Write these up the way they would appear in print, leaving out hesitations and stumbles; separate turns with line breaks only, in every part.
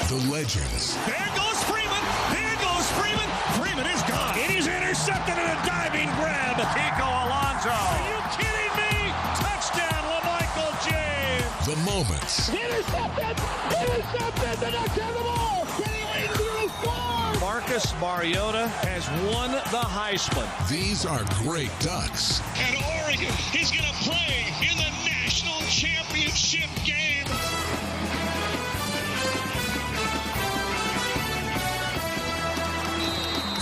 the legends.
There goes Freeman. There goes Freeman. Freeman is gone. It is intercepted in a diving grab. Kiko Alonso. Are you kidding me? Touchdown, LaMichael James.
The moments.
Intercepted. The next on the ball. Getting to the score.
Marcus Mariota has won the Heisman.
These are great Ducks.
And Oregon is going to play in the national championship game.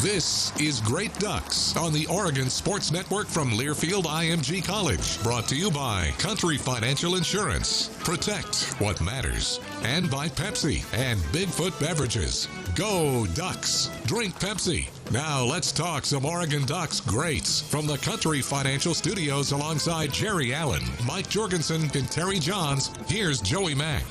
This is Great Ducks on the Oregon Sports Network from Learfield IMG College. Brought to you by Country Financial Insurance. Protect what matters. And by Pepsi and Bigfoot Beverages. Go Ducks. Drink Pepsi. Now let's talk some Oregon Ducks greats from the Country Financial Studios alongside Jerry Allen, Mike Jorgensen, and Terry Johns. Here's Joey Mack.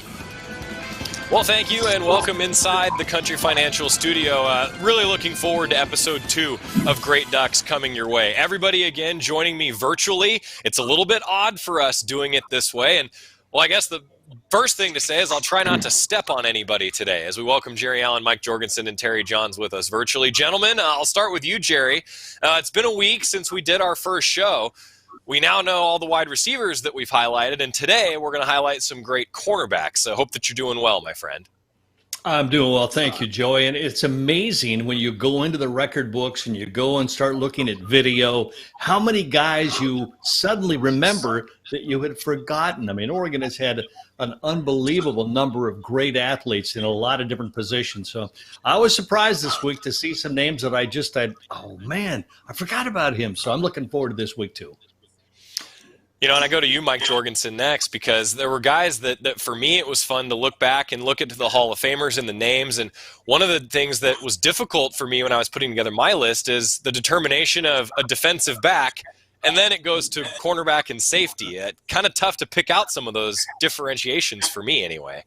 Well, thank you, and welcome inside the Country Financial Studio. Really looking forward to episode 2 of Great Ducks coming your way. Everybody, again, joining me virtually. It's a little bit odd for us doing it this way, and, well, I guess the first thing to say is I'll try not to step on anybody today as we welcome Jerry Allen, Mike Jorgensen, and Terry Johns with us virtually. Gentlemen, I'll start with you, Jerry. It's been a week since we did our first show. We now know all the wide receivers that we've highlighted, and today we're going to highlight some great cornerbacks. I hope that you're doing well, my friend.
I'm doing well, thank you, Joey. And it's amazing when you go into the record books and you go and start looking at video, how many guys you suddenly remember that you had forgotten. I mean, Oregon has had an unbelievable number of great athletes in a lot of different positions. So I was surprised this week to see some names that I oh, man, I forgot about him. So I'm looking forward to this week, too.
You know, and I go to you, Mike Jorgensen, next, because there were guys that for me it was fun to look back and look at the Hall of Famers and the names. And one of the things that was difficult for me when I was putting together my list is the determination of a defensive back, and then it goes to cornerback and safety. Kind of tough to pick out some of those differentiations for me anyway.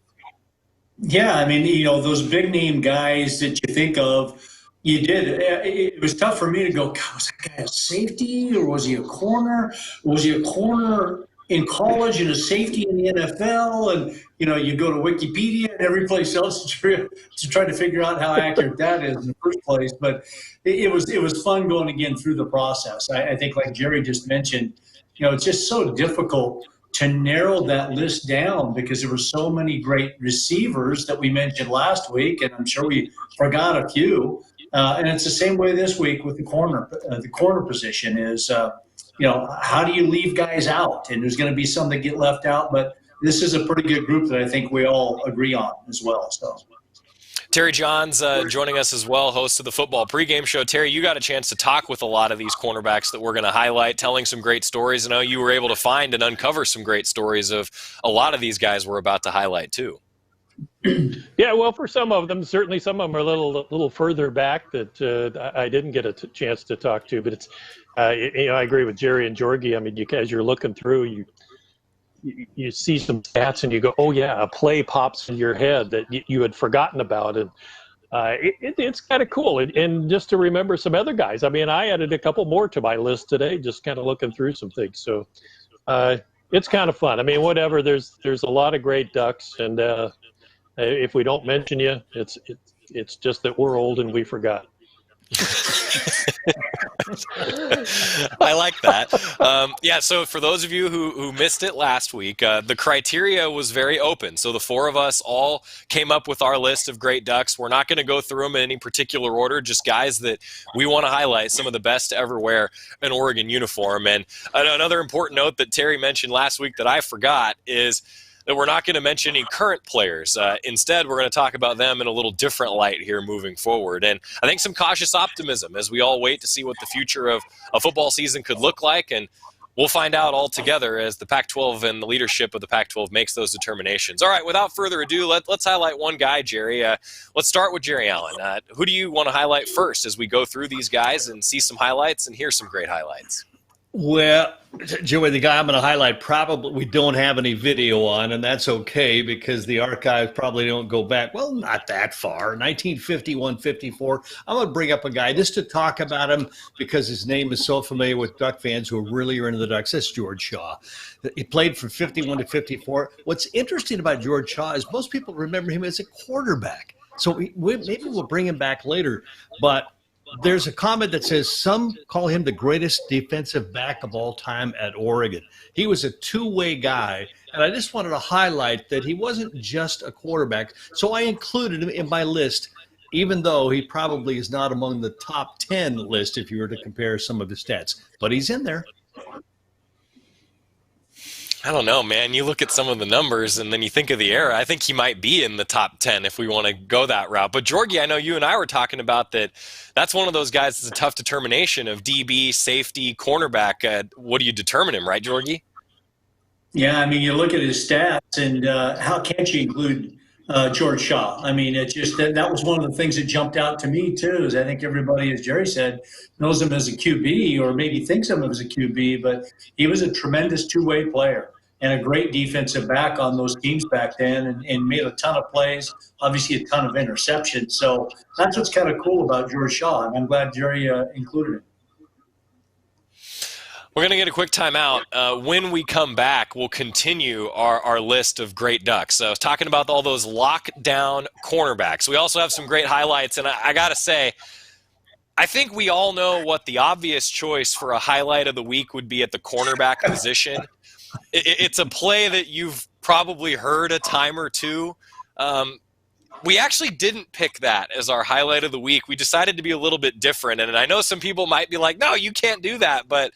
Yeah, I mean, you know, those big-name guys that you think of, you did. It was tough for me to go, God, was that guy a safety or was he a corner? Was he a corner in college and a safety in the NFL? And, you know, you go to Wikipedia and every place else to try to figure out how accurate that is in the first place. But it was fun going again through the process. I think like Jerry just mentioned, you know, it's just so difficult to narrow that list down because there were so many great receivers that we mentioned last week, and I'm sure we forgot a few. And it's the same way this week with the corner. The corner position is, you know, how do you leave guys out? And there's going to be some that get left out, but this is a pretty good group that I think we all agree on as well. So,
Terry Johns joining us as well, host of the football pregame show. Terry, you got a chance to talk with a lot of these cornerbacks that we're going to highlight, telling some great stories. I know you were able to find and uncover some great stories of a lot of these guys we're about to highlight too.
Yeah, well, for some of them, certainly some of them are a little further back that I didn't get a chance to talk to. But it's, you know, I agree with Jerry and Jorgie. I mean, as you're looking through, you see some stats and you go, oh yeah, a play pops in your head that you had forgotten about, and it's kind of cool. And just to remember some other guys. I mean, I added a couple more to my list today, just kind of looking through some things. So it's kind of fun. I mean, whatever. There's a lot of great Ducks, and if we don't mention you, it's just that we're old and we forgot.
I like that. Yeah, so for those of you who missed it last week, the criteria was very open. So the four of us all came up with our list of great Ducks. We're not going to go through them in any particular order, just guys that we want to highlight, some of the best to ever wear an Oregon uniform. And another important note that Terry mentioned last week that I forgot is that we're not going to mention any current players. Instead, we're going to talk about them in a little different light here moving forward. And I think some cautious optimism as we all wait to see what the future of a football season could look like. And we'll find out all together as the Pac-12 and the leadership of the Pac-12 makes those determinations. All right, without further ado, let's highlight one guy, Jerry. Let's start with Jerry Allen. Who do you want to highlight first as we go through these guys and see some highlights and hear some great highlights?
Well, Joey, the guy I'm going to highlight probably we don't have any video on, and that's okay because the archives probably don't go back, well, not that far, 1951, 54. I'm going to bring up a guy just to talk about him because his name is so familiar with Duck fans who really are into the Ducks. That's George Shaw. He played from 51 to 54. What's interesting about George Shaw is most people remember him as a quarterback. So maybe we'll bring him back later. But there's a comment that says some call him the greatest defensive back of all time at Oregon. He was a two-way guy, and I just wanted to highlight that he wasn't just a quarterback. So I included him in my list, even though he probably is not among the top 10 list if you were to compare some of his stats. But he's in there.
I don't know, man. You look at some of the numbers and then you think of the era. I think he might be in the top 10 if we want to go that route. But Georgie, I know you and I were talking about that. That's one of those guys that's a tough determination of DB, safety, cornerback. What do you determine him, right, Georgie?
Yeah, I mean, you look at his stats, and how can't you include George Shaw? I mean, it just that was one of the things that jumped out to me too. Is I think everybody, as Jerry said, knows him as a QB or maybe thinks of him as a QB, but he was a tremendous two-way player and a great defensive back on those teams back then, and made a ton of plays, obviously a ton of interceptions. So that's what's kind of cool about George Shaw, and I'm glad Jerry included him.
We're going to get a quick timeout. When we come back, we'll continue our list of great Ducks. So I was talking about all those lockdown cornerbacks. We also have some great highlights, and I got to say, I think we all know what the obvious choice for a highlight of the week would be at the cornerback position. It's a play that you've probably heard a time or two. We actually didn't pick that as our highlight of the week. We decided to be a little bit different, and I know some people might be like, no, you can't do that, but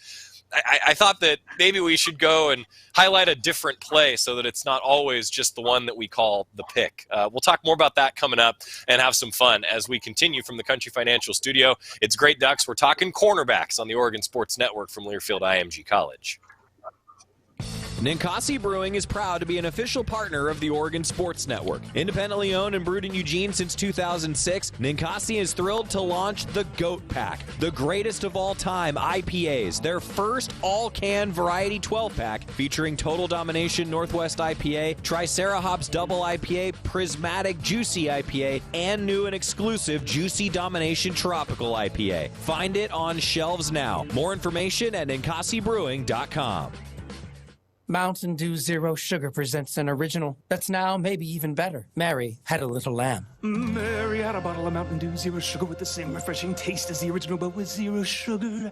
I thought that maybe we should go and highlight a different play so that it's not always just the one that we call the pick. We'll talk more about that coming up and have some fun as we continue from the Country Financial Studio. It's Great Ducks. We're talking cornerbacks on the Oregon Sports Network from Learfield IMG College.
Ninkasi Brewing is proud to be an official partner of the Oregon Sports Network. Independently owned and brewed in Eugene since 2006, Ninkasi is thrilled to launch the GOAT Pack, the greatest of all time IPAs, their first all-can variety 12-pack featuring Total Domination Northwest IPA, Tricera Hops Double IPA, Prismatic Juicy IPA, and new and exclusive Juicy Domination Tropical IPA. Find it on shelves now. More information at ninkasibrewing.com.
Mountain Dew Zero Sugar presents an original that's now maybe even better. Mary had a little lamb.
Mary had a bottle of Mountain Dew Zero Sugar with the same refreshing taste as the original, but with zero sugar.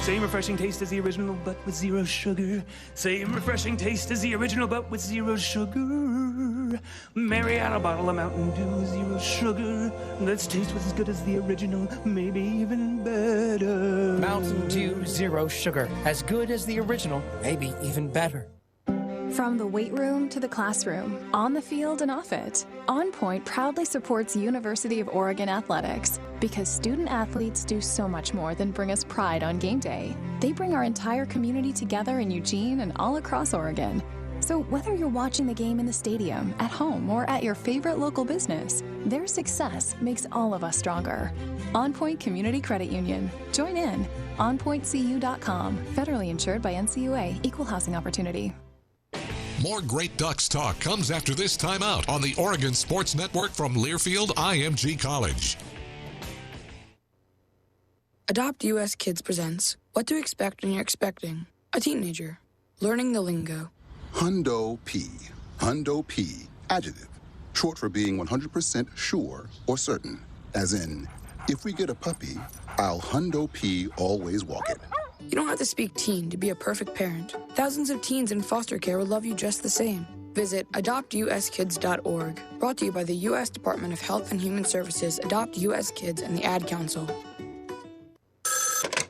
Same refreshing taste as the original, but with zero sugar. Same refreshing taste as the original, but with zero sugar. Mary had a bottle of Mountain Dew Zero Sugar that's taste was as good as the original, maybe even better.
Mountain Dew Zero Sugar, as good as the original, maybe even better.
From the weight room to the classroom, on the field and off it, On Point proudly supports University of Oregon athletics because student athletes do so much more than bring us pride on game day. They bring our entire community together in Eugene and all across Oregon. So whether you're watching the game in the stadium, at home, or at your favorite local business, their success makes all of us stronger. On Point Community Credit Union. Join in. OnPointCU.com. Federally insured by NCUA. Equal housing opportunity.
More Great Ducks talk comes after this timeout on the Oregon Sports Network from Learfield IMG College.
Adopt US Kids presents What to Expect When You're Expecting a Teenager. Learning the lingo.
Hundo P. Hundo P. Adjective. Short for being 100% sure or certain. As in, if we get a puppy, I'll Hundo P always walk it.
You don't have to speak teen to be a perfect parent. Thousands of teens in foster care would love you just the same. Visit adoptuskids.org. Brought to you by the U.S. Department of Health and Human Services, Adopt U.S. Kids, and the Ad Council.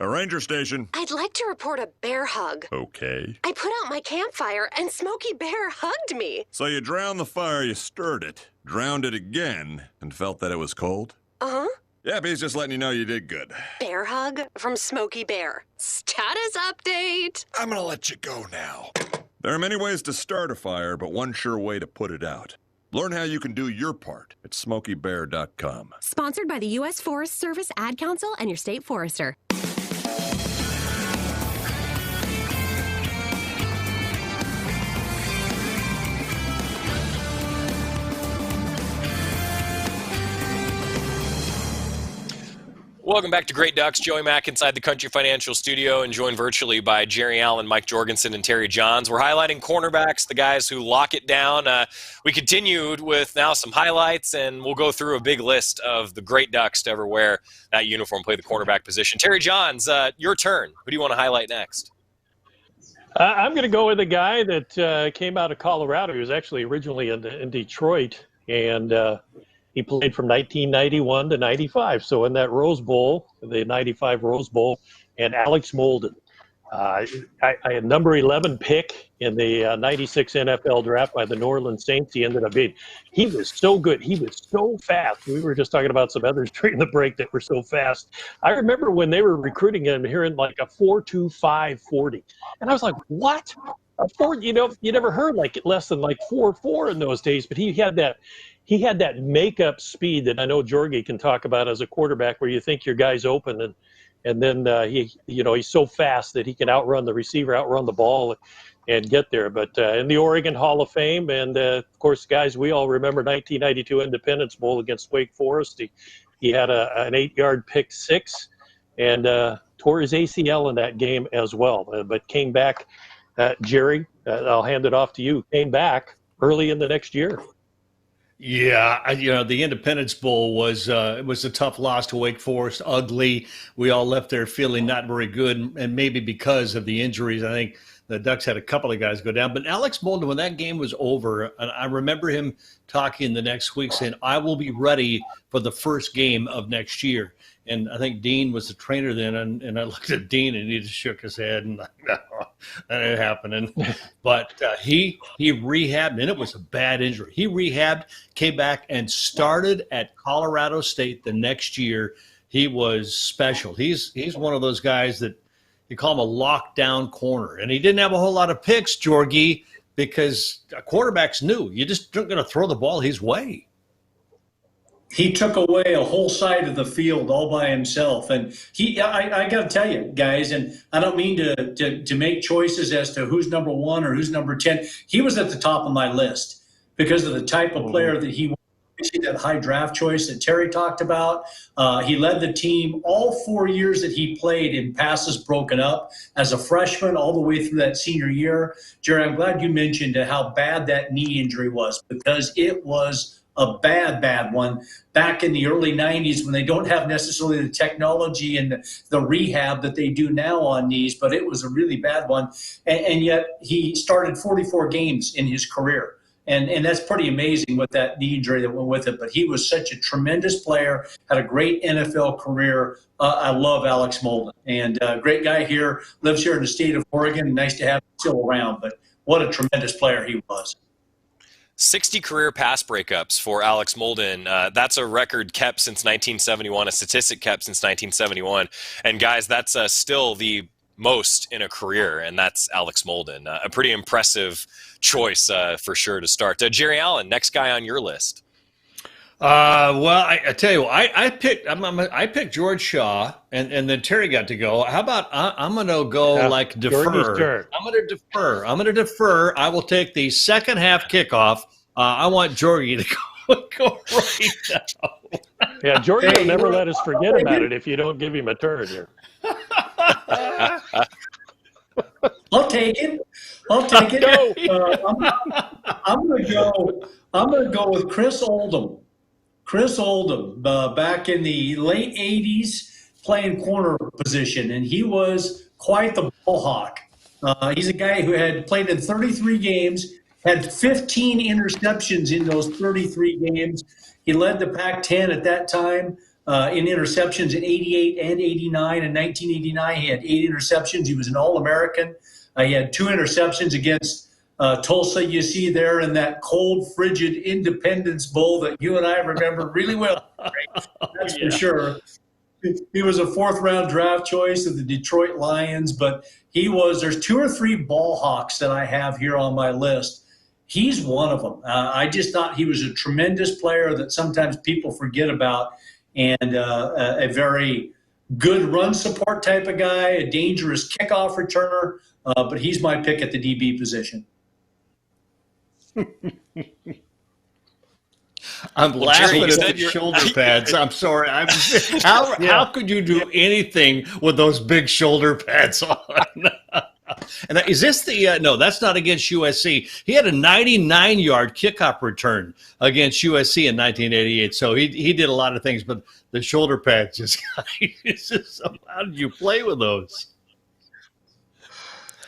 A ranger station.
I'd like to report a bear hug.
Okay.
I put out my campfire and Smokey Bear hugged me.
So you drowned the fire, you stirred it, drowned it again, and felt that it was cold?
Uh-huh.
Yep, he's just letting you know you did good.
Bear hug from Smokey Bear. Status update.
I'm gonna let you go now. There are many ways to start a fire, but one sure way to put it out. Learn how you can do your part at SmokeyBear.com.
Sponsored by the U.S. Forest Service, Ad Council, and your state forester.
Welcome back to Great Ducks. Joey Mack inside the Country Financial Studio and joined virtually by Jerry Allen, Mike Jorgensen, and Terry Johns. We're highlighting cornerbacks, the guys who lock it down. We continued with now some highlights, and we'll go through a big list of the great Ducks to ever wear that uniform, play the cornerback position. Terry Johns, your turn. Who do you want to highlight next?
I'm going to go with a guy that came out of Colorado. He was actually originally in Detroit, and he played from 1991 to 95. So in that Rose Bowl, the 95 Rose Bowl, and Alex Molden. I had number 11 pick in the 96 NFL draft by the New Orleans Saints. He ended up being. He was so good. He was so fast. We were just talking about some others during the break that were so fast. I remember when they were recruiting him, hearing like a 4.25 40. And I was like, what? A 4, you never heard like less than like 4.4 in those days, but he had that makeup speed that I know Jorgie can talk about as a quarterback, where you think your guy's open, and then he's so fast that he can outrun the receiver, outrun the ball, and get there. But in the Oregon Hall of Fame, and of course, guys, we all remember 1992 Independence Bowl against Wake Forest. He had an 8-yard pick six, and tore his ACL in that game as well, but came back. Jerry, I'll hand it off to you. Came back early in the next year.
Yeah, the Independence Bowl was a tough loss to Wake Forest. Ugly. We all left there feeling not very good, and maybe because of the injuries. I think the Ducks had a couple of guys go down. But Alex Molden, when that game was over, I remember him talking the next week saying, "I will be ready for the first game of next year." And I think Dean was the trainer then, and I looked at Dean, and he just shook his head, and like, no, that ain't happening. But he rehabbed, and it was a bad injury. He rehabbed, came back, and started at Colorado State the next year. He was special. He's one of those guys that you call him a lockdown corner, and he didn't have a whole lot of picks, Jorgie, because quarterbacks knew you just weren't going to throw the ball his way.
He took away a whole side of the field all by himself. And I got to tell you, guys, and I don't mean to make choices as to who's number 1 or who's number 10. He was at the top of my list because of the type of player that he was. That high draft choice that Terry talked about. He led the team all 4 years that he played in passes broken up as a freshman all the way through that senior year. Jerry, I'm glad you mentioned how bad that knee injury was, because it was a bad one back in the early 90s, when they don't have necessarily the technology and the rehab that they do now on knees, but it was a really bad one. And yet he started 44 games in his career. And that's pretty amazing with that knee injury that went with it. But he was such a tremendous player, had a great NFL career. I love Alex Molden. And great guy here, lives here in the state of Oregon. Nice to have him still around. But what a tremendous player he was.
60 career pass breakups for Alex Molden. That's a record kept since 1971, a statistic kept since 1971. And guys, that's still the most in a career, and that's Alex Molden. A pretty impressive choice for sure to start. Jerry Allen, next guy on your list.
Well, I tell you what, I picked George Shaw, and then Terry got to go. How about I'm going to go defer. I'm going to defer. I will take the second half kickoff. I want Jorgie to go right now.
Yeah, Jorgie will never let us forget about it if you don't give him a turn here.
I'll take it. I'm going to go with Chris Oldham. Chris Oldham, back in the late 80s, playing corner position, and he was quite the ball hawk. He's a guy who had played in 33 games, had 15 interceptions in those 33 games. He led the Pac-10 at that time in interceptions in 88 and 89. In 1989, he had 8 interceptions. He was an All-American. He had 2 interceptions against Tulsa. You see there in that cold, frigid Independence Bowl that you and I remember really well. That's for sure. He was a 4th-round draft choice of the Detroit Lions, but there's 2 or 3 ball hawks that I have here on my list. He's one of them. I just thought he was a tremendous player that sometimes people forget about, and a very good run support type of guy, a dangerous kickoff returner, but he's my pick at the DB position.
I'm laughing
Jerry,
at the shoulder pads. I'm sorry. How could you do anything with those big shoulder pads on? And is this the no, that's not against USC. He had a 99-yard kickoff return against USC in 1988. So he did a lot of things, but the shoulder pads just how did you play with those?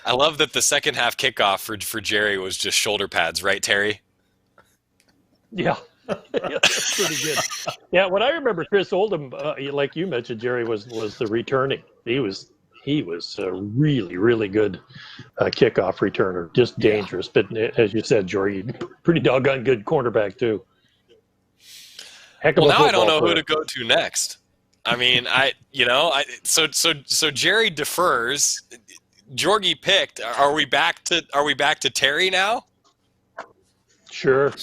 I love that the second half kickoff for Jerry was just shoulder pads, right, Terry?
Yeah. That's pretty good. Yeah, what I remember Chris Oldham, like you mentioned, Jerry, was the returning. He was a really, really good kickoff returner, just dangerous. But as you said, Jory, pretty doggone good cornerback too. Heck of a
now I don't know
football
who to go to next. I mean, so Jerry defers. Jorgie picked. Are we back to Terry now?
Sure.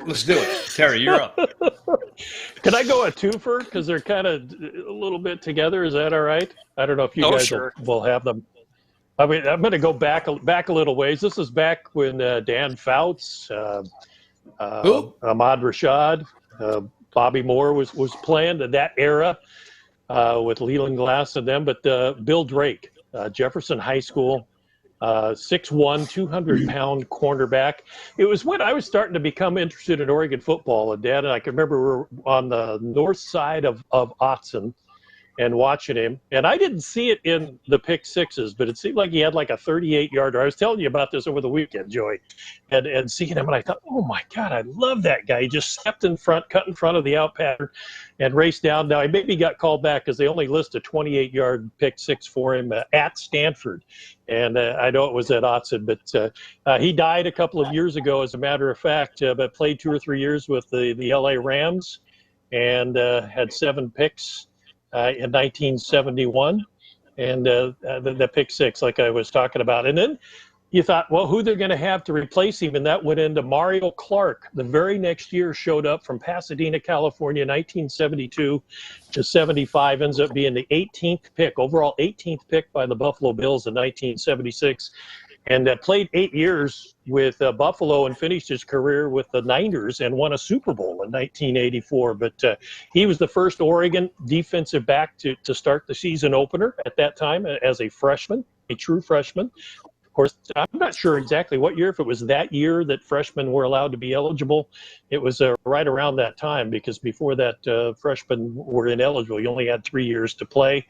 Let's do it. Terry, you're up.
Can I go a twofer? Because they're kind of a little bit together. Is that all right? I don't know if you guys will have them. I mean, I'm going to go back a little ways. This is back when Dan Fouts, Ahmad Rashad, Bobby Moore was playing in that era with Leland Glass and them. But Bill Drake, Jefferson High School, 6'1", 200-pound cornerback. It was when I was starting to become interested in Oregon football. And Dad and I can remember we were on the north side of Autzen and watching him. And I didn't see it in the pick sixes, but it seemed like he had like a 38-yarder. I was telling you about this over the weekend, Joey, and seeing him, and I thought, oh, my God, I love that guy. He just stepped in front, cut in front of the out pattern, and raced down. Now, he maybe got called back because they only list a 28-yard pick six for him at Stanford. And I know it was at Autzen, but he died a couple of years ago, as a matter of fact, but played 2 or 3 years with the L.A. Rams and had 7 picks in 1971, and the pick six, like I was talking about. And then you thought, well, who they're going to have to replace him, and that went into Mario Clark. The very next year showed up from Pasadena, California, 1972 to 75, ends up being the 18th pick, overall 18th pick by the Buffalo Bills in 1976. And played 8 years with Buffalo and finished his career with the Niners and won a Super Bowl in 1984. But he was the first Oregon defensive back to start the season opener at that time as a freshman, a true freshman. Of course, I'm not sure exactly what year, if it was that year that freshmen were allowed to be eligible. It was right around that time, because before that, freshmen were ineligible. You only had 3 years to play.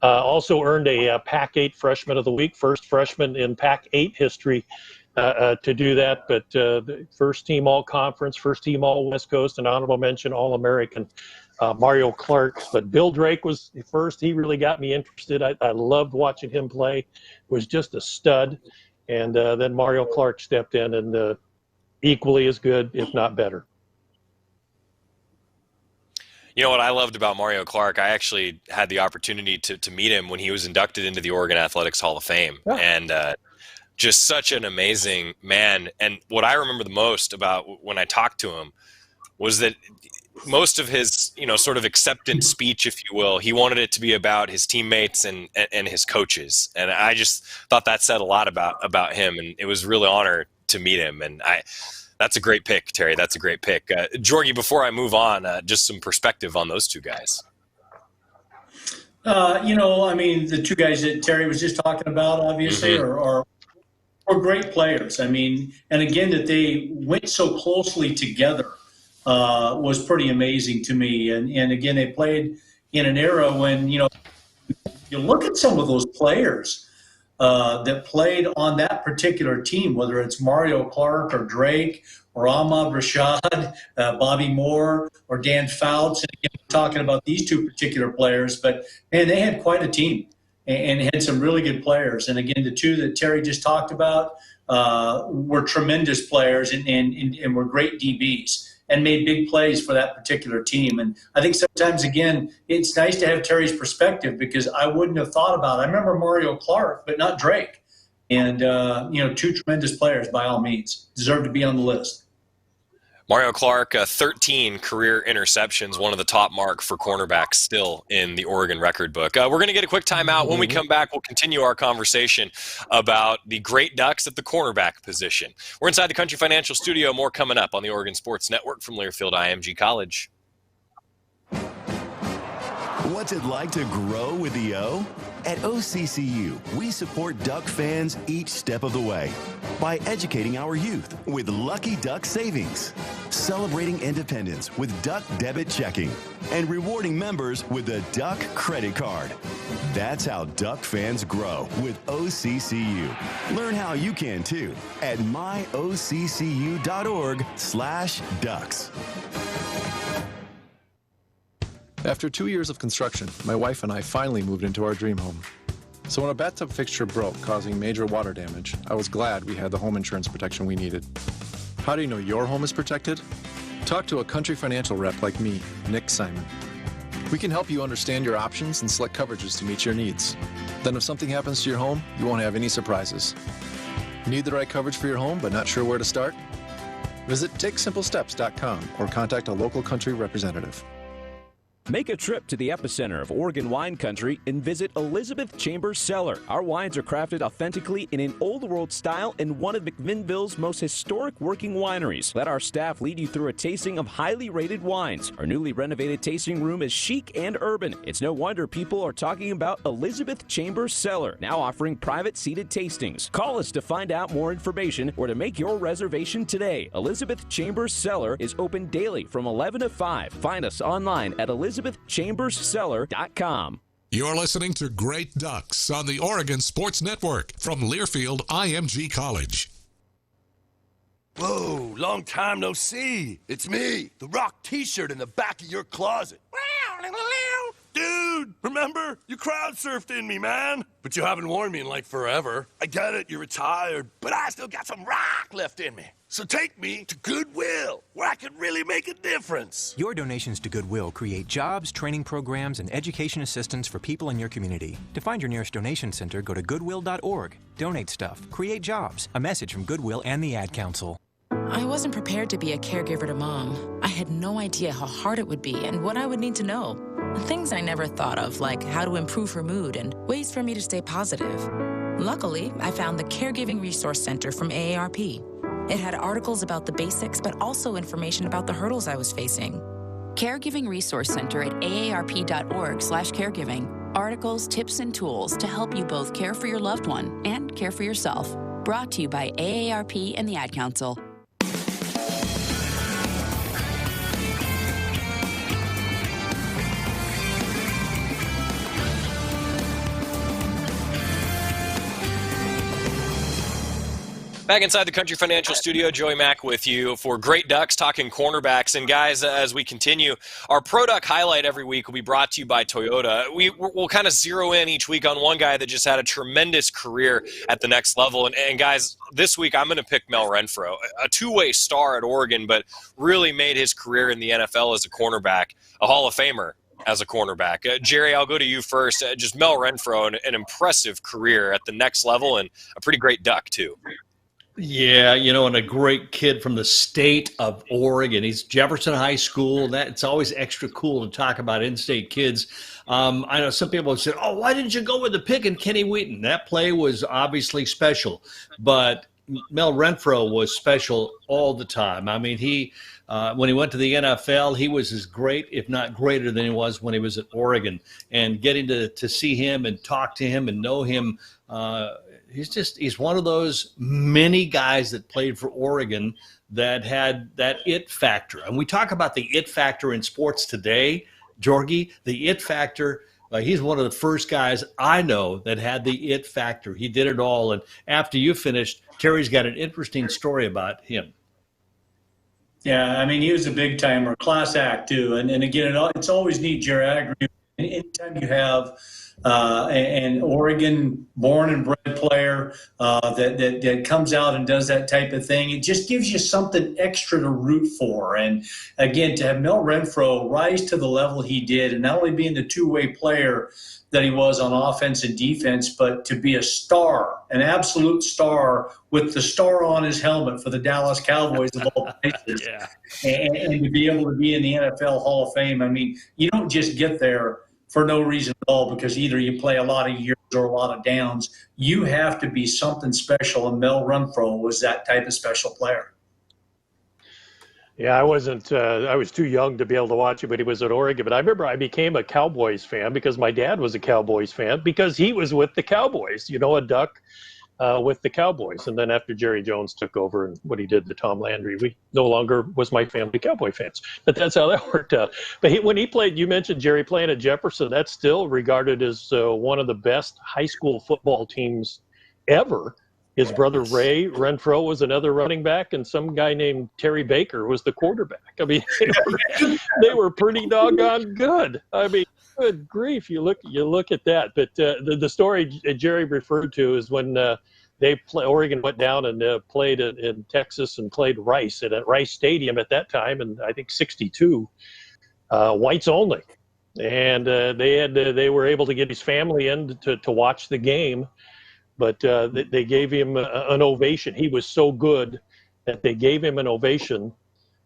Also earned a Pac-8 Freshman of the Week, first freshman in Pac-8 history to do that. But the first team All-Conference, first team All-West Coast, and honorable mention All-American, Mario Clark. But Bill Drake was first. He really got me interested. I loved watching him play. Was just a stud. And then Mario Clark stepped in and equally as good, if not better.
You know what I loved about Mario Clark? I actually had the opportunity to meet him when he was inducted into the Oregon Athletics Hall of Fame. Yeah. And just such an amazing man. And what I remember the most about when I talked to him was that most of his, sort of acceptance speech, if you will, he wanted it to be about his teammates and his coaches. And I just thought that said a lot about him. And it was really an honor to meet him. And that's a great pick, Terry. That's a great pick. Jorgie, before I move on, just some perspective on those two guys.
The two guys that Terry was just talking about, obviously, are great players. I mean, and again, that they went so closely together was pretty amazing to me. And again, they played in an era when, you look at some of those players that played on that particular team, whether it's Mario Clark or Drake or Ahmad Rashad, Bobby Moore or Dan Fouts. And again, we're talking about these two particular players, but man, they had quite a team and had some really good players. And again, the two that Terry just talked about were tremendous players and were great DBs and made big plays for that particular team. And I think sometimes, again, it's nice to have Terry's perspective, because I wouldn't have thought about it. I remember Mario Clark, but not Drake. And, two tremendous players, by all means, deserve to be on the list.
Mario Clark, 13 career interceptions, one of the top mark for cornerbacks still in the Oregon record book. We're going to get a quick timeout. When we come back, we'll continue our conversation about the great Ducks at the cornerback position. We're inside the Country Financial Studio. More coming up on the Oregon Sports Network from Learfield IMG College.
What's it like to grow with the O? At OCCU, we support Duck fans each step of the way by educating our youth with Lucky Duck Savings, celebrating independence with Duck Debit Checking, and rewarding members with the Duck Credit Card. That's how Duck fans grow with OCCU. Learn how you can too at myoccu.org/ducks.
After 2 years of construction, my wife and I finally moved into our dream home. So when a bathtub fixture broke, causing major water damage, I was glad we had the home insurance protection we needed. How do you know your home is protected? Talk to a Country Financial rep like me, Nick Simon. We can help you understand your options and select coverages to meet your needs. Then if something happens to your home, you won't have any surprises. Need the right coverage for your home but not sure where to start? Visit TakeSimpleSteps.com or contact a local Country representative.
Make a trip to the epicenter of Oregon wine country and visit Elizabeth Chambers Cellar. Our wines are crafted authentically in an old-world style in one of McMinnville's most historic working wineries. Let our staff lead you through a tasting of highly rated wines. Our newly renovated tasting room is chic and urban. It's no wonder people are talking about Elizabeth Chambers Cellar, now offering private seated tastings. Call us to find out more information or to make your reservation today. Elizabeth Chambers Cellar is open daily from 11 to 5. Find us online at ElizabethChambersCellar.com.
You're listening to Great Ducks on the Oregon Sports Network from Learfield IMG College.
Whoa, long time no see. It's me, the Rock t-shirt in the back of your closet. Dude, remember? You crowd surfed in me, man. But you haven't worn me in like forever. I get it, you're retired, but I still got some rock left in me. So take me to Goodwill, where I can really make a difference.
Your donations to Goodwill create jobs, training programs, and education assistance for people in your community. To find your nearest donation center, go to goodwill.org. Donate stuff, create jobs. A message from Goodwill and the Ad Council.
I wasn't prepared to be a caregiver to Mom. I had no idea how hard it would be and what I would need to know. Things I never thought of, like how to improve her mood and ways for me to stay positive. Luckily, I found the Caregiving Resource Center from AARP. It had articles about the basics, but also information about the hurdles I was facing.
Caregiving Resource Center at aarp.org/caregiving. Articles, tips, and tools to help you both care for your loved one and care for yourself. Brought to you by AARP and the Ad Council.
Back inside the Country Financial Studio, Joey Mack with you for Great Ducks, talking cornerbacks. And guys, as we continue, our Pro Duck highlight every week will be brought to you by Toyota. We'll kind of zero in each week on one guy that just had a tremendous career at the next level. And guys, this week I'm going to pick Mel Renfro, a two-way star at Oregon, but really made his career in the NFL as a cornerback, a Hall of Famer as a cornerback. Jerry, I'll go to you first. Just Mel Renfro, an impressive career at the next level and a pretty great Duck, too.
Yeah, and a great kid from the state of Oregon. He's Jefferson High School. It's always extra cool to talk about in-state kids. I know some people have said, "Oh, why didn't you go with the pick and Kenny Wheaton?" That play was obviously special, but Mel Renfro was special all the time. I mean, he when he went to the NFL, he was as great, if not greater, than he was when he was at Oregon. And getting to see him and talk to him and know him. He's one of those many guys that played for Oregon that had that it factor. And we talk about the it factor in sports today, Jorgie, the it factor. He's one of the first guys I know that had the it factor. He did it all. And after you finished, Terry's got an interesting story about him.
Yeah, I mean, he was a big timer, class act too. And again, it's always neat, Jerry. I agree. anytime you have an Oregon-born and bred player that comes out and does that type of thing, it just gives you something extra to root for. And again, to have Mel Renfro rise to the level he did, and not only being the two-way player that he was on offense and defense, but to be a star, an absolute star, with the star on his helmet for the Dallas Cowboys of all places, and to be able to be in the NFL Hall of Fame. I mean, you don't just get there for no reason at all, because either you play a lot of years or a lot of downs. You have to be something special, and Mel Renfro was that type of special player.
Yeah, I wasn't. I was too young to be able to watch it, but he was at Oregon. But I remember I became a Cowboys fan because my dad was a Cowboys fan, because he was with the Cowboys. You know, a Duck with the Cowboys. And then after Jerry Jones took over and what he did to Tom Landry, we no longer was my family Cowboy fans. But that's how that worked out. But when he played, you mentioned Jerry playing at Jefferson. That's still regarded as one of the best high school football teams ever. His brother Ray Renfro was another running back, and some guy named Terry Baker was the quarterback. I mean, they were pretty doggone good. I mean, good grief! You look at that. But the story Jerry referred to is when Oregon went down and played in Texas and played Rice at Rice Stadium at that time, and I think '62, whites only, and they were able to get his family in to watch the game. But they gave him an ovation. He was so good that they gave him an ovation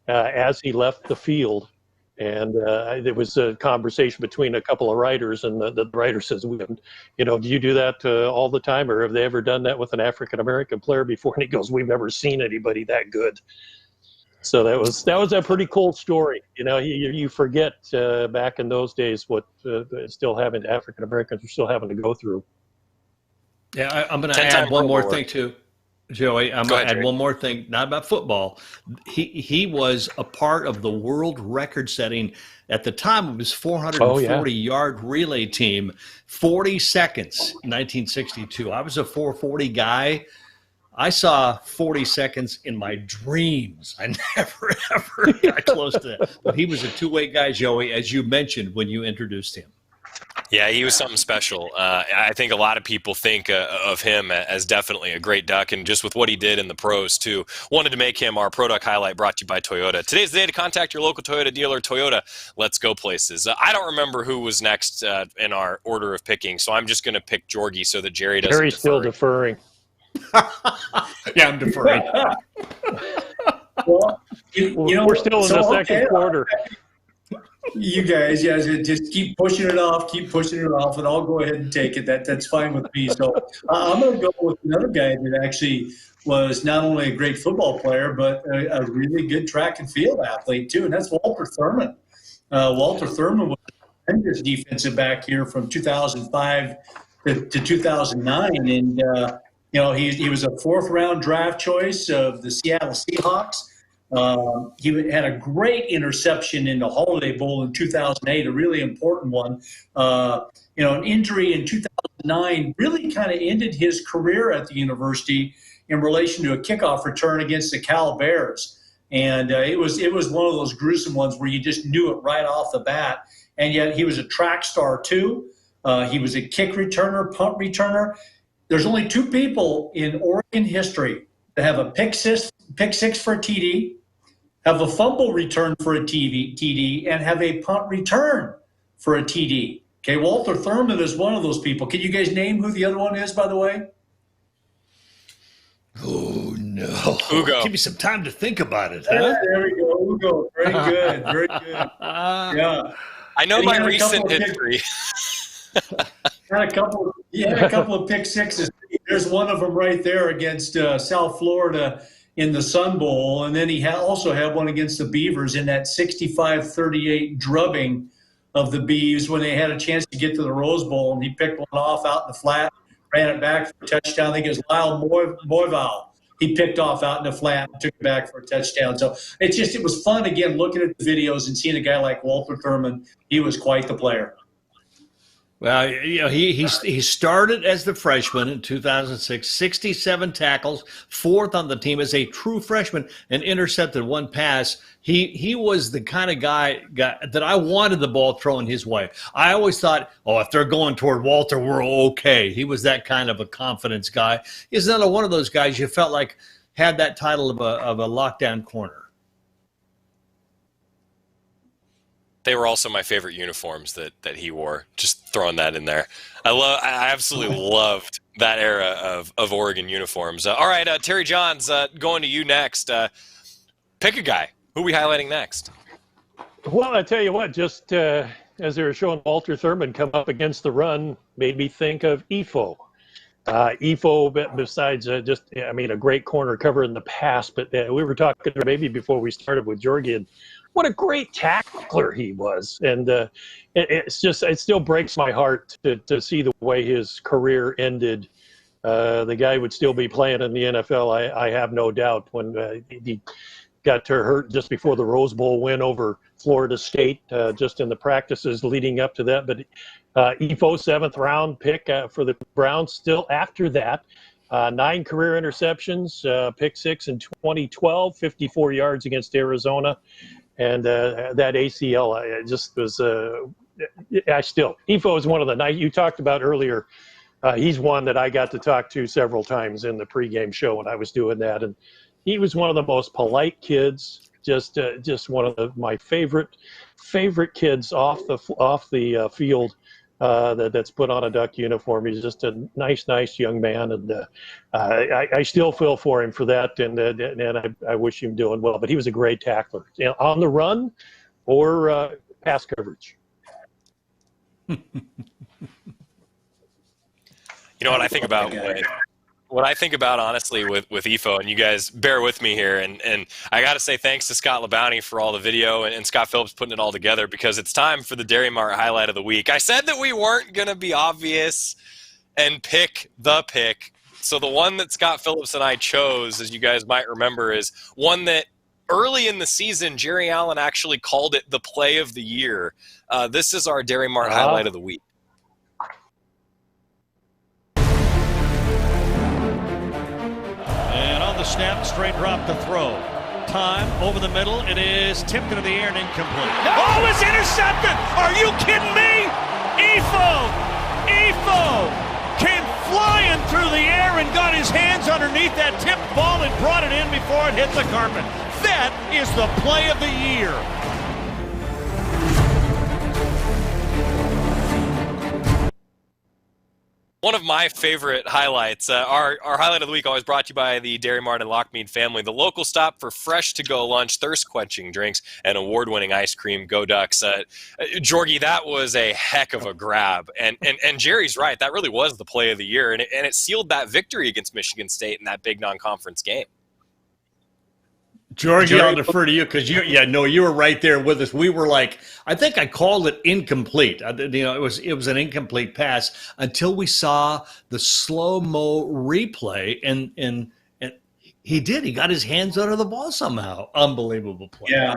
as he left the field. And there was a conversation between a couple of writers, and the writer says, do you do that all the time, or have they ever done that with an African-American player before? And he goes, we've never seen anybody that good. So that was a pretty cool story. You know, you forget back in those days what African-Americans are still having to go through.
Yeah, I'm going to add one more thing too, Joey. I'm going to add one more thing, not about football. He was a part of the world record setting at the time of his 440-yard relay team, 40 seconds, 1962. I was a 440 guy. I saw 40 seconds in my dreams. I never, ever got close to that. But he was a two-way guy, Joey, as you mentioned when you introduced him.
Yeah, he was something special. I think a lot of people think of him as definitely a great Duck, and just with what he did in the pros, too. Wanted to make him our Pro Duck highlight, brought to you by Toyota. Today's the day to contact your local Toyota dealer. Toyota, let's go places. I don't remember who was next in our order of picking, so I'm just going to pick Jorgie so that Jerry doesn't
Jerry's still deferring.
Yeah, I'm deferring.
Well,
we're still in the second quarter.
You guys, just keep pushing it off, and I'll go ahead and take it. That's fine with me. So I'm going to go with another guy that actually was not only a great football player, but a really good track and field athlete, too, and that's Walter Thurman. Walter Thurman was a tremendous defensive back here from 2005 to 2009, and he was a fourth-round draft choice of the Seattle Seahawks. He had a great interception in the Holiday Bowl in 2008, a really important one. An injury in 2009 really kind of ended his career at the university in relation to a kickoff return against the Cal Bears. And it was one of those gruesome ones where you just knew it right off the bat. And yet he was a track star, too. He was a kick returner, punt returner. There's only two people in Oregon history that have a pick six for a TD, have a fumble return for a TD, and have a punt return for a TD. Okay, Walter Thurman is one of those people. Can you guys name who the other one is, by the way?
Oh, no.
Ugo.
Give me some time to think about it,
Yeah,
huh?
there we go, Ugo. Very good, very good. Yeah.
I know
And he
my
had a
recent
couple of
history.
He had a couple of pick sixes. There's one of them right there against South Florida in the Sun Bowl, and then he also had one against the Beavers in that 65-38 drubbing of the Beavs when they had a chance to get to the Rose Bowl, and he picked one off out in the flat, ran it back for a touchdown. I think it was Lyle Moyval. He picked off out in the flat and took it back for a touchdown. So it was fun, again, looking at the videos and seeing a guy like Walter Thurman. He was quite the player.
Well, he started as the freshman in 2006, 67 tackles, fourth on the team as a true freshman, and intercepted one pass. He was the kind of guy that I wanted the ball thrown his way. I always thought, if they're going toward Walter, we're okay. He was that kind of a confidence guy. He's another one of those guys you felt like had that title of a lockdown corner.
They were also my favorite uniforms that he wore. Just throwing that in there. I absolutely loved that era of Oregon uniforms. All right, Terry Johns, going to you next. Pick a guy. Who are we highlighting next?
Well, I tell you what, just as they were showing Walter Thurman come up against the run, made me think of Ifo. Ifo, besides a great corner cover in the past, but we were talking maybe before we started with Georgian. What a great tackler he was. And it still breaks my heart to see the way his career ended. The guy would still be playing in the NFL, I have no doubt, when he got hurt just before the Rose Bowl win over Florida State, just in the practices leading up to that. But Ifo, 7th round pick for the Browns. Still after that, 9 career interceptions, pick 6 in 2012, 54 yards against Arizona. And that ACL just was Ifo is one of the night you talked about earlier. He's one that I got to talk to several times in the pregame show when I was doing that. And he was one of the most polite kids, just one of my favorite kids off the field that's put on a Duck uniform. He's just a nice young man, and I still feel for him for that, and I wish him doing well. But he was a great tackler on the run or pass coverage.
You know what I think about honestly with Ifo, and you guys bear with me here, and I got to say thanks to Scott LeBounty for all the video and Scott Phillips putting it all together, because it's time for the Dairy Mart highlight of the week. I said that we weren't going to be obvious and pick the pick. So the one that Scott Phillips and I chose, as you guys might remember, is one that early in the season, Jerry Allen actually called it the play of the year. This is our Dairy Mart highlight of the week.
And on the snap, straight drop to throw. Time over the middle. It is tipped into the air and incomplete. Oh, it's intercepted! Are you kidding me? Ifo came flying through the air and got his hands underneath that tipped ball and brought it in before it hit the carpet. That is the play of the year.
One of my favorite highlights, our highlight of the week, always brought to you by the Dairy Mart and Lockmead family, the local stop for fresh-to-go lunch, thirst-quenching drinks, and award-winning ice cream. Go Ducks. Georgie, that was a heck of a grab. And Jerry's right. That really was the play of the year, and it sealed that victory against Michigan State in that big non-conference game.
Georgie, I'll defer to you because you were right there with us. We were like, I think I called it incomplete. It was an incomplete pass until we saw the slow-mo replay, and he did. He got his hands under the ball somehow. Unbelievable play.
Yeah.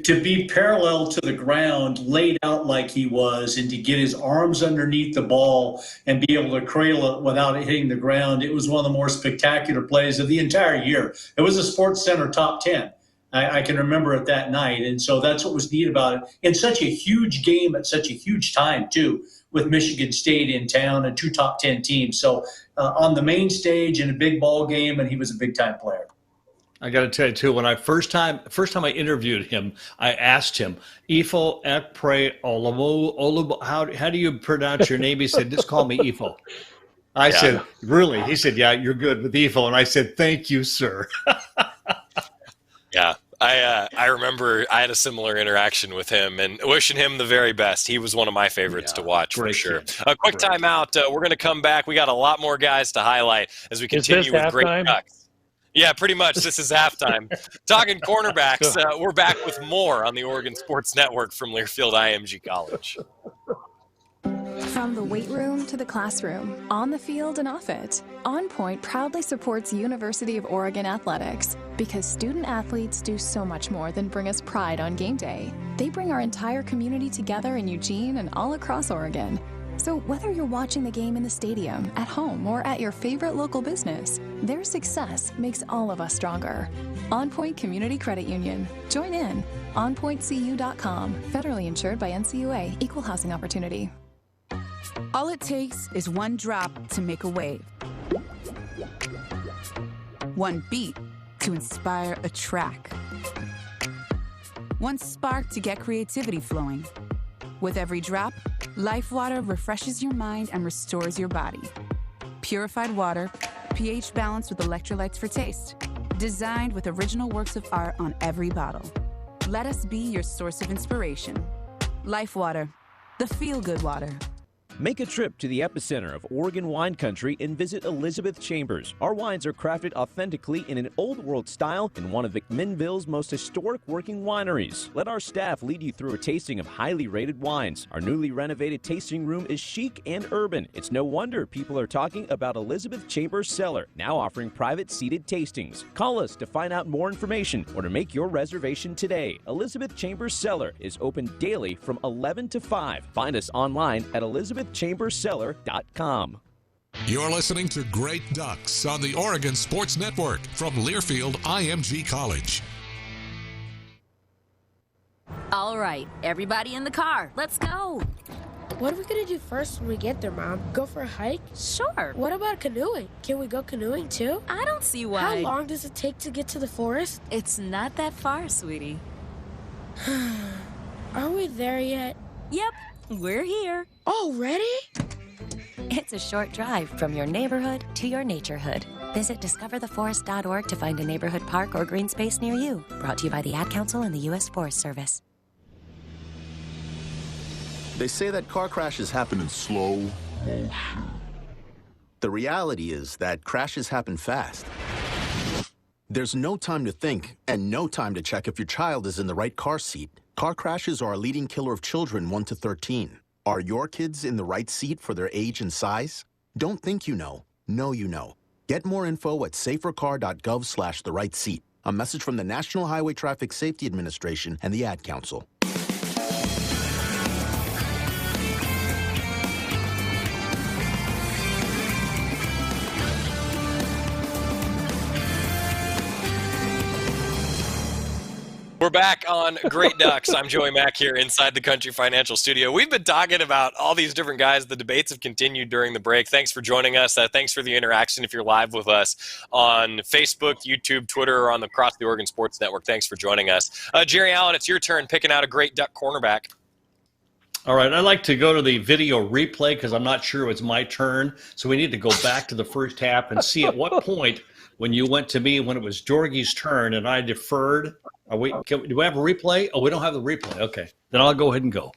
To be parallel to the ground, laid out like he was, and to get his arms underneath the ball and be able to cradle it without it hitting the ground, it was one of the more spectacular plays of the entire year. It was a Sports Center top 10. I can remember it that night, and so that's what was neat about it. In such a huge game at such a huge time, too, with Michigan State in town and 2 top 10 teams. So on the main stage in a big ball game, and he was a big-time player.
I got to tell you, too, when I first time I interviewed him, I asked him, Ifo Ekpre Olubo, how do you pronounce your name? He said, just call me Ifo. I said, really? He said, yeah, you're good with Ifo. And I said, thank you, sir.
Yeah, I remember I had a similar interaction with him and wishing him the very best. He was one of my favorites to watch for sure. A quick timeout. We're going to come back. We got a lot more guys to highlight as we continue with Great Ducks. Yeah, pretty much. This is halftime. Talking cornerbacks, we're back with more on the Oregon Sports Network from Learfield IMG College.
From the weight room to the classroom, on the field and off it, On Point proudly supports University of Oregon athletics because student athletes do so much more than bring us pride on game day. They bring our entire community together in Eugene and all across Oregon. So whether you're watching the game in the stadium, at home, or at your favorite local business, their success makes all of us stronger. On Point Community Credit Union. Join in. OnPointCU.com. Federally insured by NCUA. Equal housing opportunity.
All it takes is one drop to make a wave. One beat to inspire a track. One spark to get creativity flowing. With every drop, Life Water refreshes your mind and restores your body. Purified water, pH balanced with electrolytes for taste. Designed with original works of art on every bottle. Let us be your source of inspiration. Life Water, the feel-good water.
Make a trip to the epicenter of Oregon wine country and visit Elizabeth Chambers. Our wines are crafted authentically in an old-world style in one of McMinnville's most historic working wineries. Let our staff lead you through a tasting of highly rated wines. Our newly renovated tasting room is chic and urban. It's no wonder people are talking about Elizabeth Chambers Cellar, now offering private seated tastings. Call us to find out more information or to make your reservation today. Elizabeth Chambers Cellar is open daily from 11 to 5. Find us online at elizabethchamberscellar.com.
You're listening to Great Ducks on the Oregon Sports Network from Learfield IMG College.
All right, everybody in the car, let's go.
What are we gonna do first when we get there, Mom? Go for a hike?
Sure.
What about canoeing? Can we go canoeing too?
I don't see why.
How long does it take to get to the forest?
It's not that far, sweetie.
Are we there yet?
Yep, we're here.
Already?
It's a short drive from your neighborhood to your naturehood. Visit discovertheforest.org to find a neighborhood park or green space near you. Brought to you by the Ad Council and the U.S. Forest Service.
They say that car crashes happen in slow motion. The reality is that crashes happen fast. There's no time to think and no time to check if your child is in the right car seat. Car crashes are a leading killer of children 1 to 13. Are your kids in the right seat for their age and size? Don't think you know. Know you know. Get more info at safercar.gov/the-right-seat. A message from the National Highway Traffic Safety Administration and the Ad Council.
We're back on Great Ducks. I'm Joey Mack here inside the Country Financial Studio. We've been talking about all these different guys. The debates have continued during the break. Thanks for joining us. Thanks for the interaction if you're live with us on Facebook, YouTube, Twitter, or across the Oregon Sports Network. Thanks for joining us. Jerry Allen, it's your turn picking out a Great Duck cornerback.
All right, I'd like to go to the video replay because I'm not sure it's my turn. So we need to go back to the first half and see at what point when you went to me when it was Georgie's turn and I deferred. Do we have a replay? Oh, we don't have the replay. Okay, then I'll go ahead and go.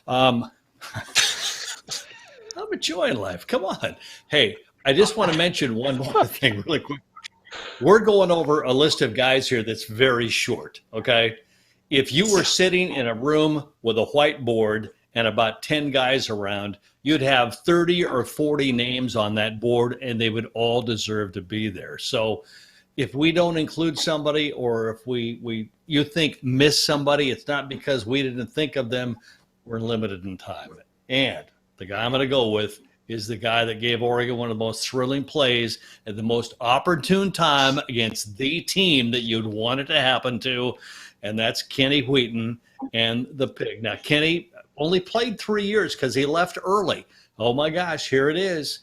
I'm enjoying life. Come on. Hey, I just want to mention one more thing really quick. We're going over a list of guys here that's very short, okay? If you were sitting in a room with a whiteboard and about 10 guys around, you'd have 30 or 40 names on that board, and they would all deserve to be there. So if we don't include somebody or if you think miss somebody, it's not because we didn't think of them. We're limited in time. And the guy I'm going to go with is the guy that gave Oregon one of the most thrilling plays at the most opportune time against the team that you'd want it to happen to, and that's Kenny Wheaton and the Pig. Now, Kenny only played 3 years because he left early. Oh, my gosh, here it is.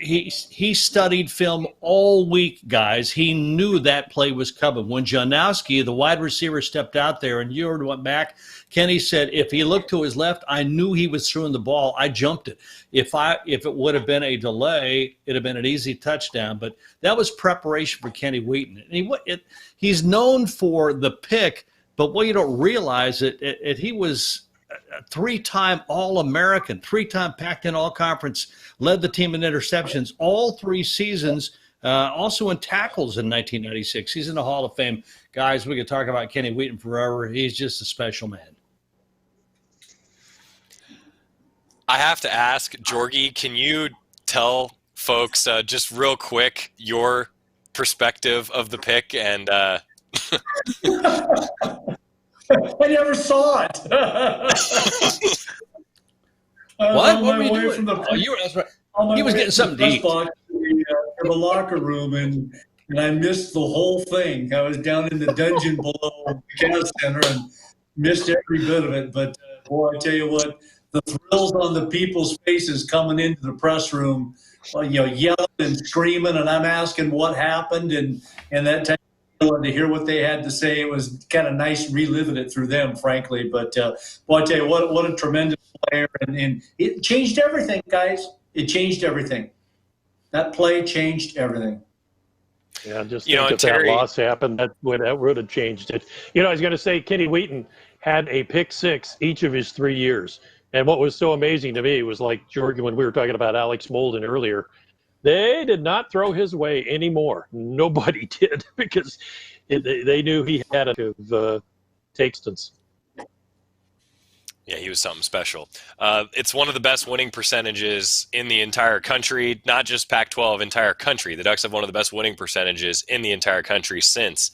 He studied film all week, guys. He knew that play was coming. When Janowski, the wide receiver, stepped out there and Hewer went back, Kenny said, if he looked to his left, I knew he was throwing the ball. I jumped it. If it would have been a delay, it'd have been an easy touchdown. But that was preparation for Kenny Wheaton. And he's known for the pick, but what you don't realize he was a 3-time All-American, 3-time Pac-10 All-Conference, led the team in interceptions all 3 seasons, also in tackles in 1996. He's in the Hall of Fame. Guys, we could talk about Kenny Wheaton forever. He's just a special man.
I have to ask, Georgie, can you tell folks just real quick your perspective of the pick and
I never saw it.
What? What were you doing? That's right. He was getting something to eat.
To the locker room, and I missed the whole thing. I was down in the dungeon below the Chaos Center and missed every bit of it. But boy, I tell you what, the thrills on the people's faces coming into the press room, yelling and screaming, and I'm asking what happened, and that time to hear what they had to say. It was kind of nice reliving it through them, frankly. But boy, I tell you what a tremendous player, and it changed everything, guys. It changed everything. That play changed everything.
Yeah, just think if that loss happened, that would have changed it. I was going to say Kenny Wheaton had a pick six each of his 3 years. And what was so amazing to me was, like Jordan, when we were talking about Alex Molden earlier, they did not throw his way anymore. Nobody did, because they knew he had it to take instance.
Yeah, he was something special. It's one of the best winning percentages in the entire country, not just Pac-12, entire country. The Ducks have one of the best winning percentages in the entire country since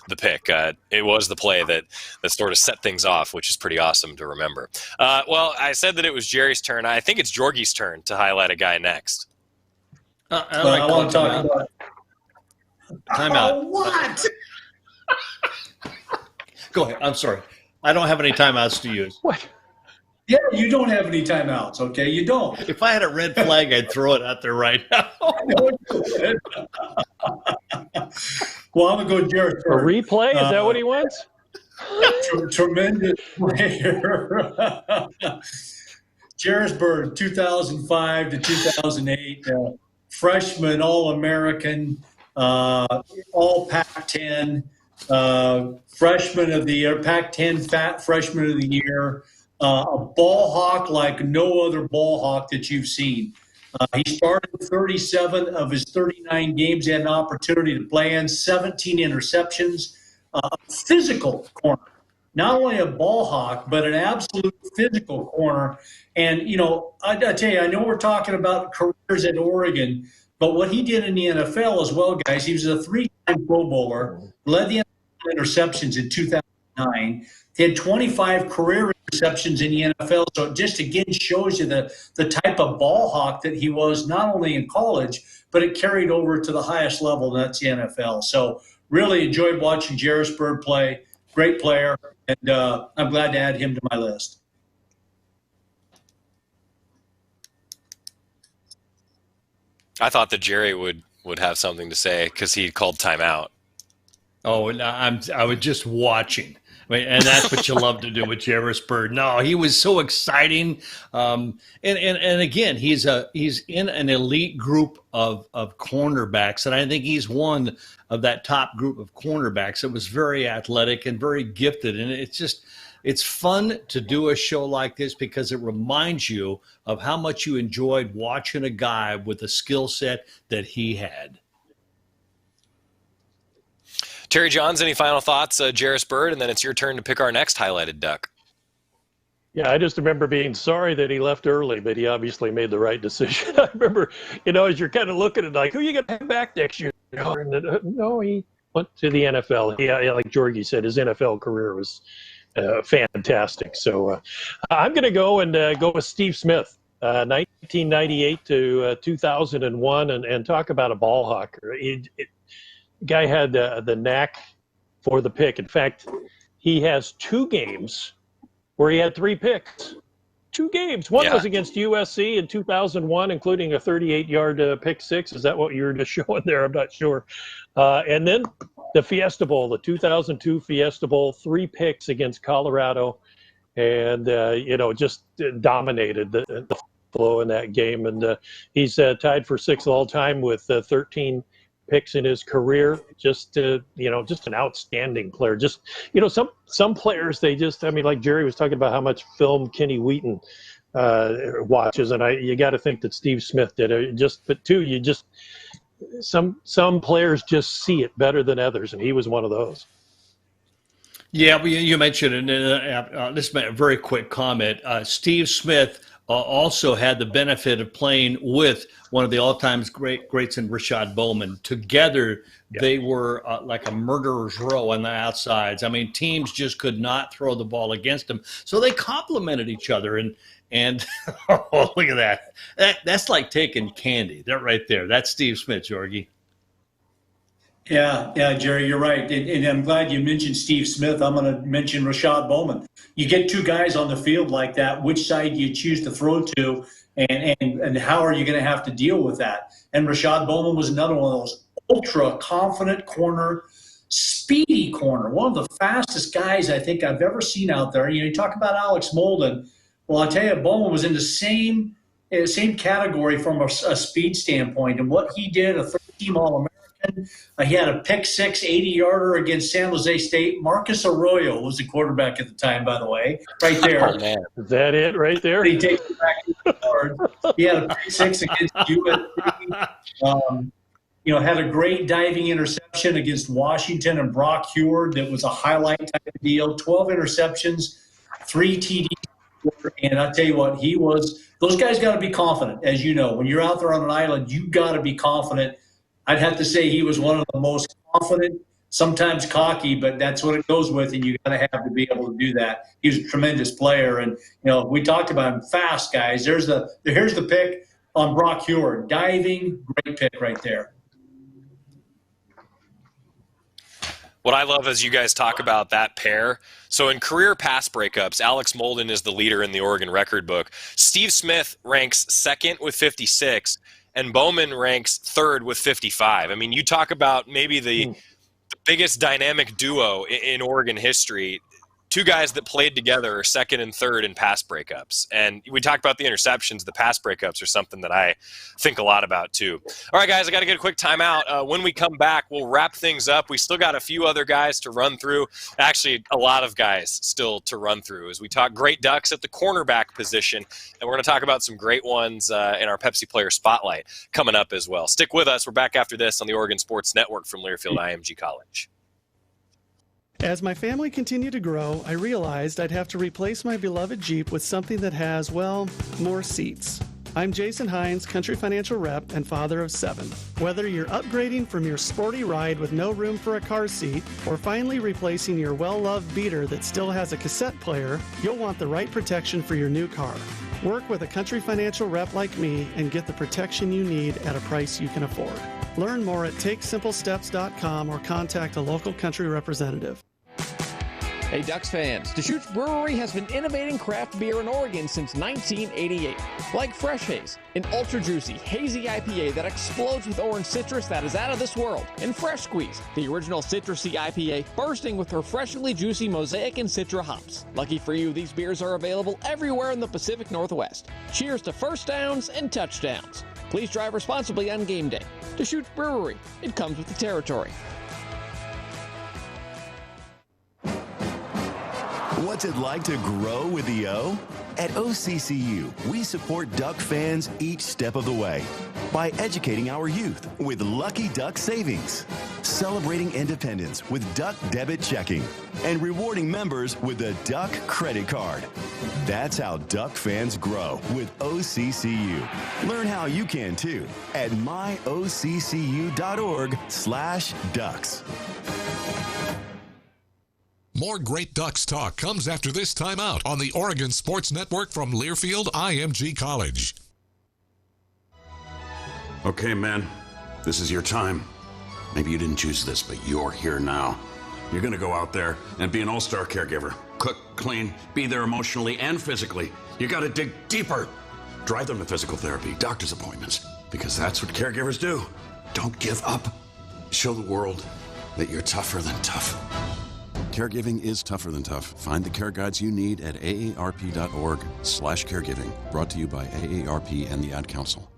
the pick. It was the play that sort of set things off, which is pretty awesome to remember. Well, I said that it was Jerry's turn. I think it's Jorgie's turn to highlight a guy next.
I want to talk about
timeout.
What?
Go ahead. I'm sorry. I don't have any timeouts to use.
What?
Yeah, you don't have any timeouts, okay? You don't.
If I had a red flag, I'd throw it out there right now.
Well, I'm going to go Jared.
A replay? Is that what he wants?
Tremendous player. Jarrisburg, 2005 to 2008, freshman, All-American, all Pac-10, freshman of the year, Pac-10 freshman of the year, a ball hawk like no other ball hawk that you've seen. He started 37 of his 39 games. He had an opportunity to play in, 17 interceptions, a physical corner. Not only a ball hawk, but an absolute physical corner. And, I tell you, I know we're talking about careers at Oregon, but what he did in the NFL as well, guys, he was a 3-time Pro Bowler, led the NFL interceptions in 2009. He had 25 career interceptions in the NFL. So it just, again, shows you the type of ball hawk that he was, not only in college, but it carried over to the highest level, and that's the NFL. So really enjoyed watching Jarrisburg play. Great player, and I'm glad to add him to my list.
I thought that Jerry would have something to say because he called timeout.
Oh, and I was just watching. And that's what you love to do with Jarrisburg. No, he was so exciting. And again, he's in an elite group of cornerbacks, and I think he's one of that top group of cornerbacks that was very athletic and very gifted. And it's fun to do a show like this because it reminds you of how much you enjoyed watching a guy with the skill set that he had.
Terry Johns, any final thoughts? Jarrisburg, and then it's your turn to pick our next highlighted Duck.
Yeah, I just remember being sorry that he left early, but he obviously made the right decision. I remember, as you're kind of looking at like, who are you going to have back next year? No, he went to the NFL. Yeah, like Jorgie said, his NFL career was fantastic. So I'm going to go with Steve Smith, 1998 to 2001, and talk about a ball hawk. Guy had the knack for the pick. In fact, he has 2 games where he had 3 picks. 2 games. One was against USC in 2001, including a 38-yard pick six. Is that what you were just showing there? I'm not sure. And then the Fiesta Bowl, the 2002 Fiesta Bowl, 3 picks against Colorado, and just dominated the flow in that game. And he's tied for 6th all time with 13 picks in his career. Just an outstanding player. Just some players, they just, like Jerry was talking about how much film Kenny Wheaton watches, and you got to think that Steve Smith did it. But too, some players just see it better than others, and he was one of those.
Yeah, well, you mentioned, and this is a very quick comment. Steve Smith also had the benefit of playing with one of the all-time greats in Rashad Bowman. Together, they were like a murderer's row on the outsides. I mean, teams just could not throw the ball against them. So they complemented each other. And oh, look at that. That's like taking candy. That right there. That's Steve Smith, Georgie.
Yeah, Jerry, you're right. And I'm glad you mentioned Steve Smith. I'm going to mention Rashad Bowman. You get two guys on the field like that, which side do you choose to throw to, and how are you going to have to deal with that? And Rashad Bowman was another one of those ultra-confident corner, speedy corner, one of the fastest guys I think I've ever seen out there. You talk about Alex Molden. Well, I'll tell you, Bowman was in the same category from a speed standpoint. And what he did, a third-team All-American, he had a pick six 80-yarder against San Jose State. Marcus Arroyo was the quarterback at the time, by the way, right there.
Oh, man. Is that it right there?
He takes it back to the yard. He had a pick six against USC. Had a great diving interception against Washington and Brock Hewer that was a highlight type of deal. 12 interceptions, 3 TDs. And I'll tell you what, those guys got to be confident. As you know, when you're out there on an island, you got to be confident. I'd have to say he was one of the most confident, sometimes cocky, but that's what it goes with, and you got to have to be able to do that. He was a tremendous player, and we talked about him. Fast guys. Here's the pick on Brock Hewer, diving, great pick right there.
What I love is you guys talk about that pair. So in career pass breakups, Alex Molden is the leader in the Oregon record book. Steve Smith ranks second with 56. And Bowman ranks third with 55. I mean, you talk about maybe the biggest dynamic duo in Oregon history. Two guys that played together are second and third in pass breakups. And we talked about the interceptions. The pass breakups are something that I think a lot about, too. All right, guys, I got to get a quick timeout. When we come back, we'll wrap things up. We still got a few other guys to run through. Actually, a lot of guys still to run through as we talk great Ducks at the cornerback position. And we're going to talk about some great ones in our Pepsi Player Spotlight coming up as well. Stick with us. We're back after this on the Oregon Sports Network from Learfield IMG College.
As my family continued to grow, I realized I'd have to replace my beloved Jeep with something that has, well, more seats. I'm Jason Hines, Country Financial Rep and father of 7. Whether you're upgrading from your sporty ride with no room for a car seat or finally replacing your well-loved beater that still has a cassette player, you'll want the right protection for your new car. Work with a Country Financial Rep like me and get the protection you need at a price you can afford. Learn more at TakeSimpleSteps.com or contact a local Country representative.
Hey Ducks fans, Deschutes Brewery has been innovating craft beer in Oregon since 1988. Like Fresh Haze, an ultra juicy, hazy IPA that explodes with orange citrus that is out of this world. And Fresh Squeeze, the original citrusy IPA bursting with refreshingly juicy Mosaic and Citra hops. Lucky for you, these beers are available everywhere in the Pacific Northwest. Cheers to first downs and touchdowns. Please drive responsibly on game day. Deschutes Brewery, it comes with the territory.
What's it like to grow with the O? At OCCU, we support Duck fans each step of the way by educating our youth with Lucky Duck Savings, celebrating independence with Duck Debit Checking, and rewarding members with a Duck Credit Card. That's how Duck fans grow with OCCU. Learn how you can too at myoccu.org/ducks.
More Great Ducks talk comes after this timeout on the Oregon Sports Network from Learfield IMG College.
Okay, man, this is your time. Maybe you didn't choose this, but you're here now. You're going to go out there and be an all-star caregiver. Cook, clean, be there emotionally and physically. You got to dig deeper. Drive them to physical therapy, doctor's appointments, because that's what caregivers do. Don't give up. Show the world that you're tougher than tough. Caregiving is tougher than tough. Find the care guides you need at aarp.org/caregiving. Brought to you by AARP and the Ad Council.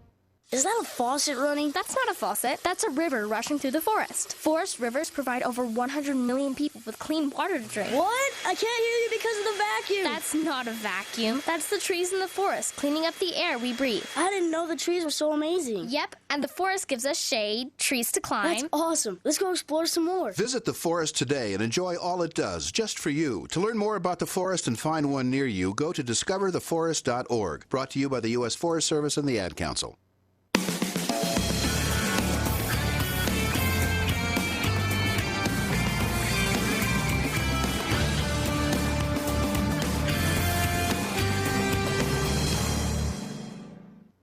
Is that a faucet running?
That's not a faucet. That's a river rushing through the forest. Forest rivers provide over 100 million people with clean water to drink.
What? I can't hear you because of the vacuum.
That's not a vacuum. That's the trees in the forest cleaning up the air we breathe.
I didn't know the trees were so amazing.
Yep, and the forest gives us shade, trees to climb.
That's awesome. Let's go explore some more.
Visit the forest today and enjoy all it does, just for you. To learn more about the forest and find one near you, go to discovertheforest.org. Brought to you by the U.S. Forest Service and the Ad Council.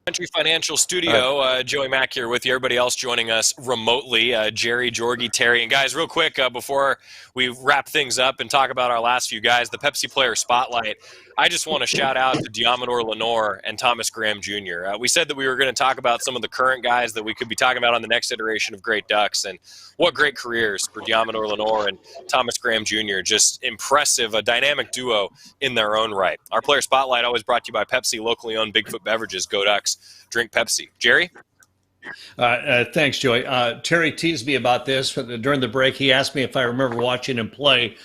Country Financial Studio, Joey Mack here with you. Everybody else joining us remotely, Jerry, Jorgie, Terry. And guys, real quick, before we wrap things up and talk about our last few guys, the Pepsi Player Spotlight, I just want to shout out to Diamador Lenore and Thomas Graham Jr. We said that we were going to talk about some of the current guys that we could be talking about on the next iteration of Great Ducks, and what great careers for Diamador Lenore and Thomas Graham Jr. Just impressive, a dynamic duo in their own right. Our Player Spotlight always brought to you by Pepsi, locally owned Bigfoot Beverages. Go Ducks, drink Pepsi. Jerry?
Thanks, Joey. Terry teased me about this during the break. He asked me if I remember watching him play.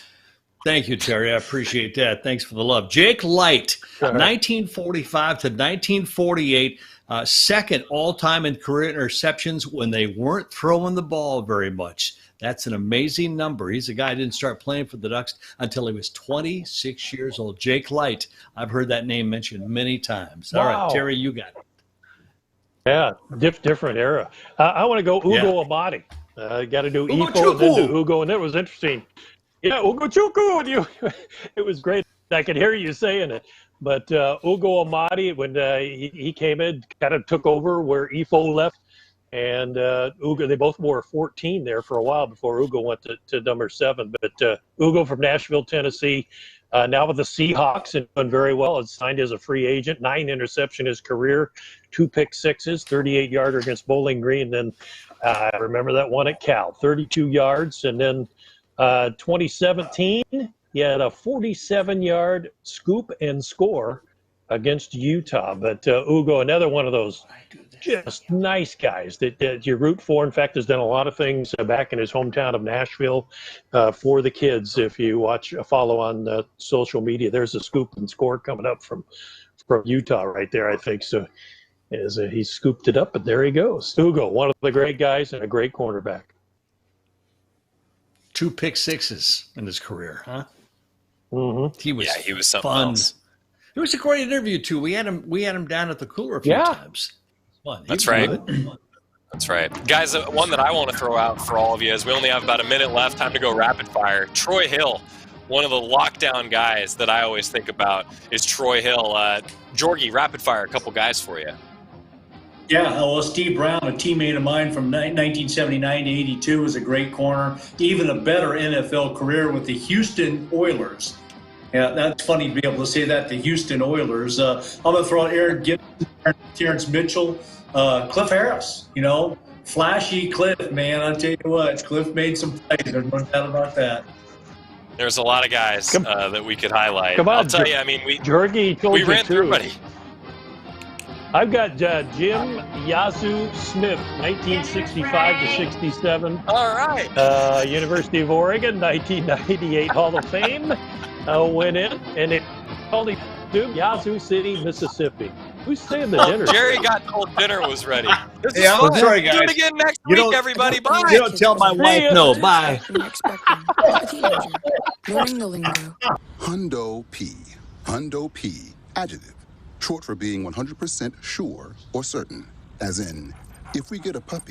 Thank you, Terry. I appreciate that. Thanks for the love. Jake Light, 1945 to 1948, second all-time in career interceptions when they weren't throwing the ball very much. That's an amazing number. He's a guy who didn't start playing for the Ducks until he was 26 years old. Jake Light. I've heard that name mentioned many times. All right, Terry, you got it.
Yeah, different era. I want to go Ugo Amadi. Got to do Ifo and then do Ugo, and it was interesting. Yeah, Ugo Chukwu, and you. It was great. I could hear you saying it. But Ugo Amadi, when he came in, kind of took over where Ifo left, and Ugo, they both wore 14 there for a while before Ugo went to number 7. But Ugo from Nashville, Tennessee, now with the Seahawks and doing very well. It's signed as a free agent. 9 interception his career, 2 pick sixes, 38-yarder against Bowling Green. Then I remember that one at Cal, 32 yards, and then 2017, he had a 47-yard scoop and score against Utah. But Ugo, another one of those just nice guys that you root for. In fact, has done a lot of things back in his hometown of Nashville for the kids. If you follow on social media, there's a scoop and score coming up from Utah right there, I think. So as he scooped it up, but there he goes. Ugo, one of the great guys and a great cornerback.
2 pick sixes in his career, huh?
Mm-hmm.
He was
something
fun.
else.
It was a great interview too. We had him down at the cooler a few times. Fun.
That's right. That's right. Guys, one that I want to throw out for all of you is we only have about a minute left. Time to go rapid fire. Troy Hill, one of the lockdown guys that I always think about is Troy Hill. Jorgie, rapid fire, a couple guys for you.
Yeah, well, Steve Brown, a teammate of mine from 1979 to 82, was a great corner. Even a better NFL career with the Houston Oilers. Yeah, that's funny to be able to say that, the Houston Oilers. I'm going to throw out Aaron Gibson, Terrence Mitchell, Cliff Harris, flashy Cliff, man. I'll tell you what, Cliff made some plays. There's no doubt about that.
There's a lot of guys that we could highlight.
Come on,
I'll tell you, I mean,
Jorgie told
we ran through everybody.
I've got Jim Yazoo Smith, 1965 to 67.
All right.
University of Oregon, 1998 Hall of Fame. Went in, and it only Yazoo City, Mississippi. Who's saying the dinner?
Jerry got told dinner was ready. This is
I'm sorry, guys.
Do it again next week, everybody. Bye.
You don't tell my wife no. Bye.
Hundo P. Hundo P. Adjective. Short for being 100% sure or certain. As in, if we get a puppy,